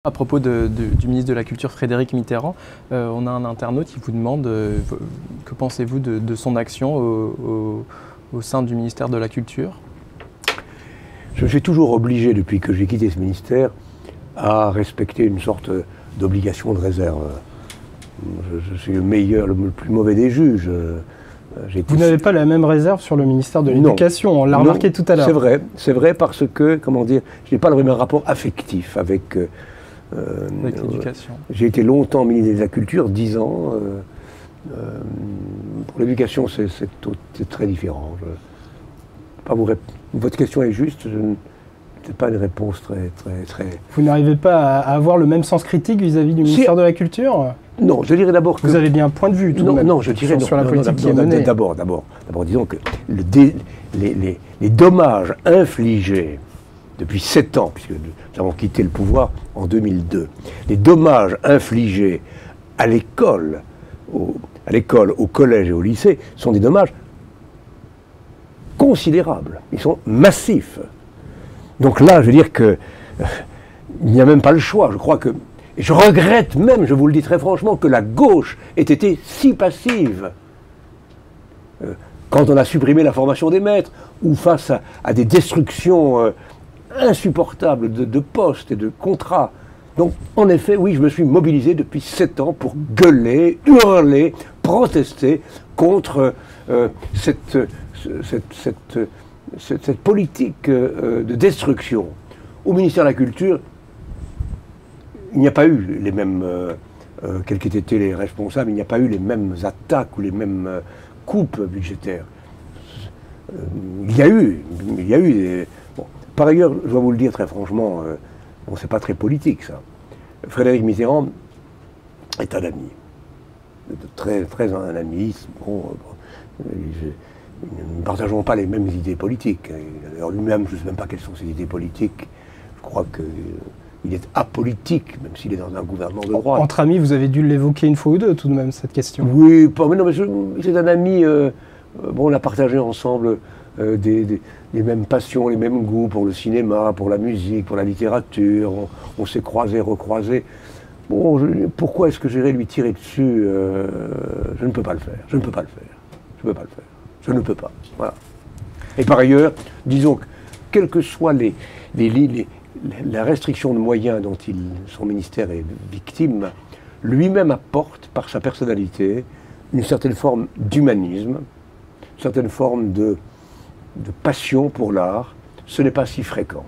À propos du ministre de la Culture Frédéric Mitterrand, on a un internaute qui vous demande que pensez-vous de son action au sein du ministère de la Culture? Je suis toujours obligé, depuis que j'ai quitté ce ministère, à respecter une sorte d'obligation de réserve. Je suis le meilleur, le plus mauvais des juges. Vous n'avez pas la même réserve sur le ministère de l'Éducation, on l'a remarqué tout à l'heure. C'est vrai parce que, comment dire, je n'ai pas le même rapport affectif avec l'éducation. J'ai été longtemps ministre de la Culture, 10 ans. Pour l'éducation, c'est très différent. Votre question est juste, je n'ai pas une réponse très... Vous n'arrivez pas à avoir le même sens critique vis-à-vis du ministère de la Culture? Non, je dirais d'abord que... Vous avez bien un point de vue tout de même. Non, je dirais sur la politique qui est menée. D'abord, disons que les dommages infligés depuis 7 ans, puisque nous avons quitté le pouvoir en 2002, les dommages infligés à l'école, au collège et au lycée sont des dommages considérables. Ils sont massifs. Donc là, je veux dire que il n'y a même pas le choix. Je crois que, et je regrette même, je vous le dis très franchement, que la gauche ait été si passive. Quand on a supprimé la formation des maîtres, ou face à des destructions insupportables de postes et de contrats. Donc, en effet, oui, je me suis mobilisé depuis 7 ans pour gueuler, hurler, protester contre cette politique de destruction. Au ministère de la Culture, il n'y a pas eu les mêmes, quels qu'aient été les responsables, il n'y a pas eu les mêmes attaques ou les mêmes coupes budgétaires. Il y a eu des... Bon. Par ailleurs, je dois vous le dire très franchement, bon, c'est pas très politique ça. Frédéric Mitterrand est un ami, très un ami. Bon, nous ne partageons pas les mêmes idées politiques. D'ailleurs, lui-même, je ne sais même pas quelles sont ses idées politiques. Je crois qu'il est apolitique, même s'il est dans un gouvernement de droite. Entre amis, vous avez dû l'évoquer une fois ou deux, tout de même, cette question. Oui, mais c'est un ami. Bon, on a partagé ensemble les mêmes passions, les mêmes goûts pour le cinéma, pour la musique, pour la littérature. On s'est croisés, recroisés. Bon, pourquoi est-ce que j'irais lui tirer dessus? Je ne peux pas le faire. Je ne peux pas le faire. Je ne peux pas le faire. Je ne peux pas. Voilà. Et par ailleurs, disons que, quelle que soit la restriction de moyens dont son ministère est victime, lui-même apporte, par sa personnalité, une certaine forme d'humanisme, une certaine forme de passion pour l'art. Ce n'est pas si fréquent.